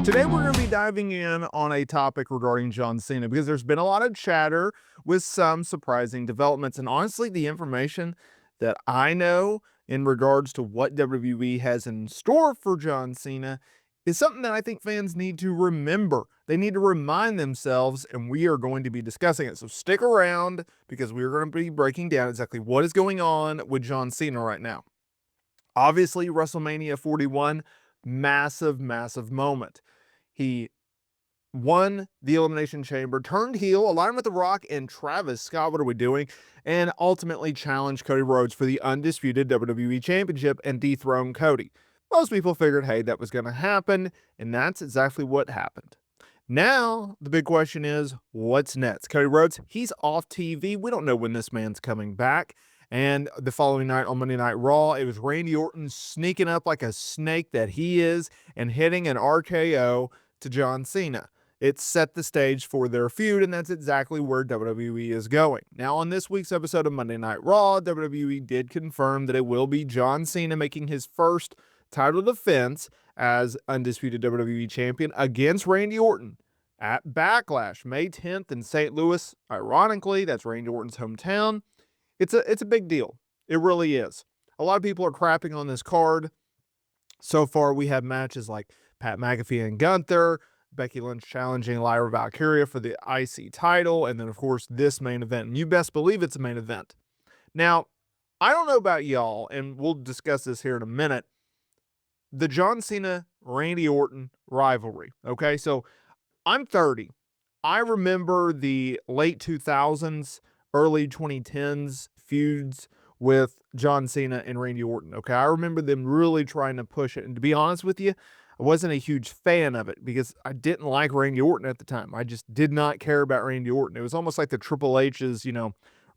Today, we're going to be diving in on a topic regarding John Cena because there's been a lot of chatter with some surprising developments. And honestly, the information that I know in regards to what WWE has in store for John Cena is something that I think fans need to remember. They need to remind themselves, and we are going to be discussing it. So stick around because we are going to be breaking down exactly what is going on with John Cena right now. Obviously, WrestleMania 41, massive, massive moment. He won the Elimination Chamber, turned heel, aligned with The Rock and Travis Scott, what are we doing? And ultimately challenged Cody Rhodes for the undisputed WWE Championship and dethroned Cody. Most people figured, hey, that was going to happen, and that's exactly what happened. Now, the big question is, what's next? Cody Rhodes, he's off TV. We don't know when this man's coming back. And the following night on Monday Night Raw, it was Randy Orton sneaking up like a snake that he is and hitting an RKO to John Cena. It set the stage for their feud, and that's exactly where WWE is going. Now, on this week's episode of Monday Night Raw, WWE did confirm that it will be John Cena making his first title defense as undisputed WWE champion against Randy Orton at Backlash, May 10th in St. Louis. Ironically, that's Randy Orton's hometown. It's a big deal. It really is. A lot of people are crapping on this card. So far, we have matches like Pat McAfee and Gunther, Becky Lynch challenging Lyra Valkyria for the IC title, and then, of course, this main event. And you best believe it's a main event. Now, I don't know about y'all, and we'll discuss this here in a minute, the John Cena, Randy Orton rivalry, okay? So, I'm 30. I remember the late 2000s, early 2010s feuds with John Cena and Randy Orton, okay? I remember them really trying to push it, and to be honest with you, I wasn't a huge fan of it because I didn't like Randy Orton at the time. I just did not care about Randy Orton. It was almost like the Triple H's,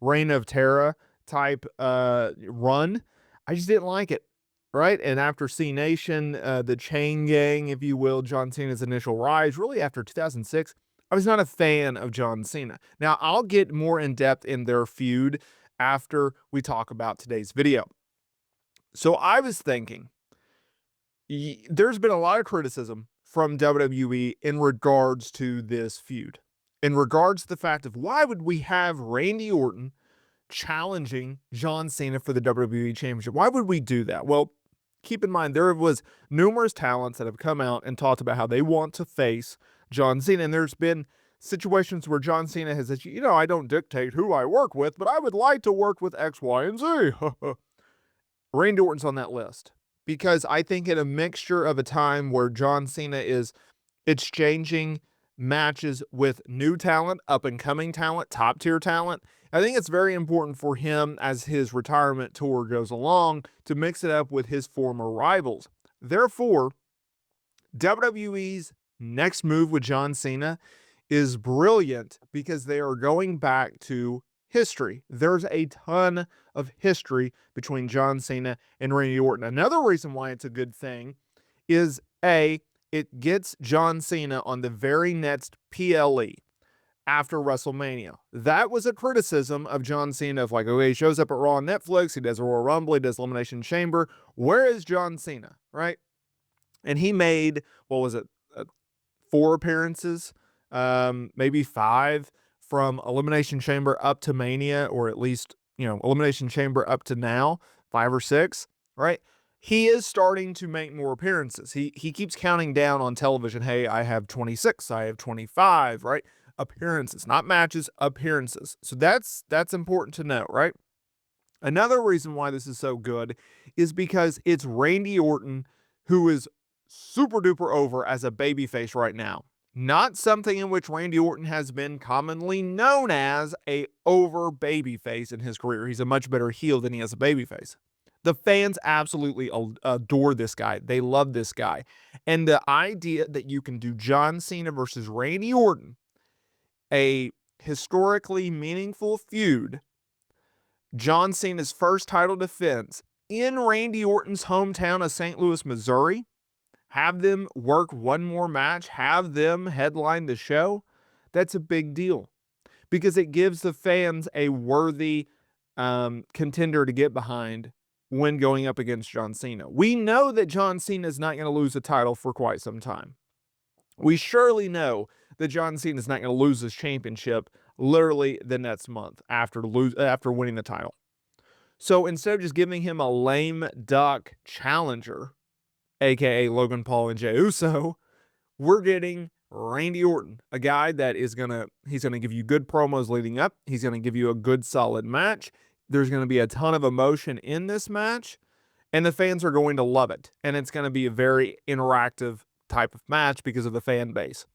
Reign of Terror type run. I just didn't like it, right? And after C Nation, the Chain Gang, if you will, John Cena's initial rise, really after 2006, I was not a fan of John Cena. Now, I'll get more in depth in their feud after we talk about today's video. So I was thinking, there's been a lot of criticism from WWE in regards to this feud, in regards to the fact of why would we have Randy Orton challenging John Cena for the WWE Championship? Why would we do that? Well, keep in mind, there was numerous talents that have come out and talked about how they want to face John Cena, and there's been situations where John Cena has said, I don't dictate who I work with, but I would like to work with X, Y, and Z. Randy Orton's on that list because I think in a mixture of a time where John Cena is exchanging matches with new talent, up-and-coming talent, top-tier talent, I think it's very important for him as his retirement tour goes along to mix it up with his former rivals. Therefore, WWE's next move with John Cena is brilliant because they are going back to history. There's a ton of history between John Cena and Randy Orton. Another reason why it's a good thing is it gets John Cena on the very next PLE after WrestleMania. That was a criticism of John Cena of like, okay, he shows up at Raw on Netflix, he does a Royal Rumble, he does Elimination Chamber. Where is John Cena, right? And he made, 4 appearances, maybe 5, from Elimination Chamber up to Mania, or at least, Elimination Chamber up to now, 5 or 6, right? He is starting to make more appearances. He keeps counting down on television. Hey, I have 26, I have 25, right? Appearances, not matches, appearances. So that's important to know, right? Another reason why this is so good is because it's Randy Orton who is super duper over as a babyface right now. Not something in which Randy Orton has been commonly known as a over babyface in his career. He's a much better heel than he is a babyface. The fans absolutely adore this guy. They love this guy. And the idea that you can do John Cena versus Randy Orton, a historically meaningful feud, John Cena's first title defense in Randy Orton's hometown of St. Louis, Missouri, have them work one more match, have them headline the show, that's a big deal because it gives the fans a worthy contender to get behind when going up against John Cena. We know that John Cena is not going to lose the title for quite some time. We surely know that John Cena is not going to lose his championship literally the next month after winning the title. So instead of just giving him a lame duck challenger, aka Logan Paul and Jey Uso, we're getting Randy Orton, a guy that he's gonna give you good promos leading up. He's gonna give you a good solid match. There's gonna be a ton of emotion in this match, and the fans are going to love it. And it's gonna be a very interactive type of match because of the fan base.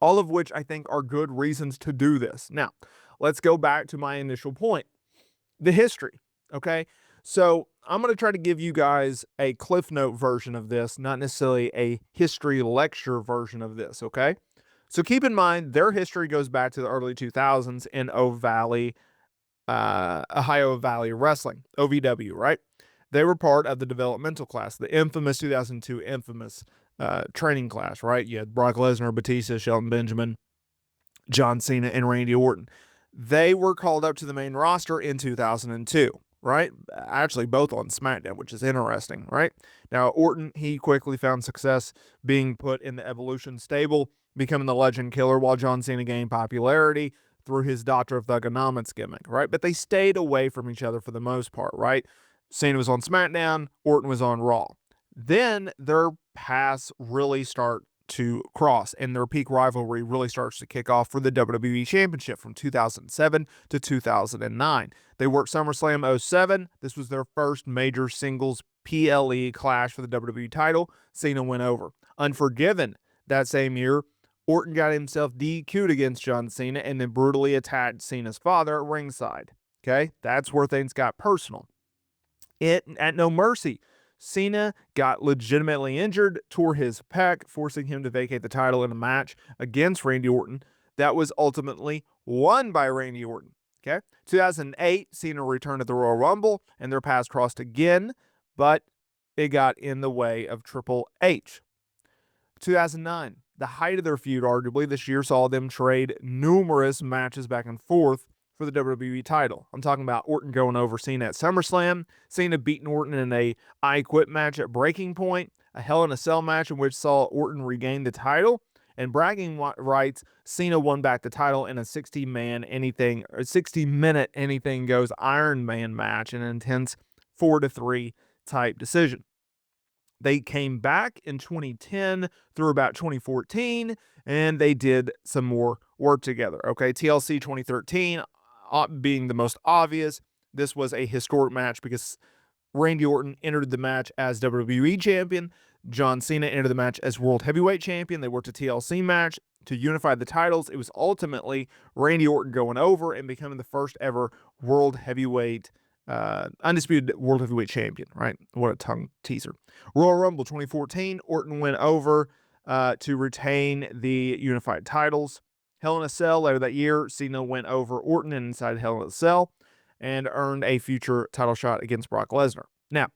All of which I think are good reasons to do this. Now, let's go back to my initial point. The history, okay? So I'm going to try to give you guys a Cliff Note version of this, not necessarily a history lecture version of this, okay? So keep in mind, their history goes back to the early 2000s in Ohio Valley Wrestling, OVW, right? They were part of the developmental class, the infamous 2002 infamous training class, right? You had Brock Lesnar, Batista, Shelton Benjamin, John Cena, and Randy Orton. They were called up to the main roster in 2002, right? Actually, both on SmackDown, which is interesting, right? Now, Orton, he quickly found success being put in the Evolution stable, becoming the Legend Killer, while John Cena gained popularity through his Doctor of Thugonomics gimmick, right? But they stayed away from each other for the most part, right? Cena was on SmackDown, Orton was on Raw. Then their paths really start to cross, and their peak rivalry really starts to kick off for the WWE Championship from 2007 to 2009. They worked SummerSlam 07. This was their first major singles PLE clash for the WWE title. Cena went over. Unforgiven that same year, Orton got himself DQ'd against John Cena and then brutally attacked Cena's father at ringside. Okay, that's where things got personal. At No Mercy, Cena got legitimately injured, tore his pec, forcing him to vacate the title in a match against Randy Orton that was ultimately won by Randy Orton. Okay, 2008, Cena returned to the Royal Rumble, and their paths crossed again, but it got in the way of Triple H. 2009, the height of their feud, arguably, this year saw them trade numerous matches back and forth for the WWE title. I'm talking about Orton going over Cena at SummerSlam, Cena beating Orton in a I Quit match at Breaking Point, a Hell in a Cell match in which saw Orton regain the title, and bragging rights, Cena won back the title in a 60-minute anything goes Iron Man match in an intense 4-3 type decision. They came back in 2010 through about 2014, and they did some more work together. Okay, TLC 2013 being the most obvious. This was a historic match because Randy Orton entered the match as WWE Champion. John Cena entered the match as World Heavyweight Champion. They worked a TLC match to unify the titles. It was ultimately Randy Orton going over and becoming the first ever World Heavyweight undisputed World Heavyweight Champion, right? What a tongue teaser. Royal Rumble 2014, Orton went over to retain the unified titles. Hell in a Cell later that year, Cena went over Orton inside Hell in a Cell and earned a future title shot against Brock Lesnar. Now,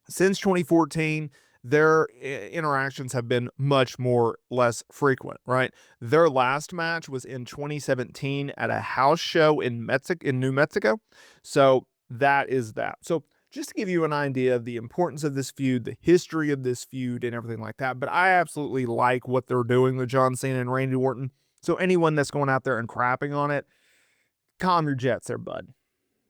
since 2014, their interactions have been much more less frequent, right? Their last match was in 2017 at a house show in New Mexico. So that is that. So just to give you an idea of the importance of this feud, the history of this feud, and everything like that. But I absolutely like what they're doing with John Cena and Randy Orton. So anyone that's going out there and crapping on it, calm your jets there, bud.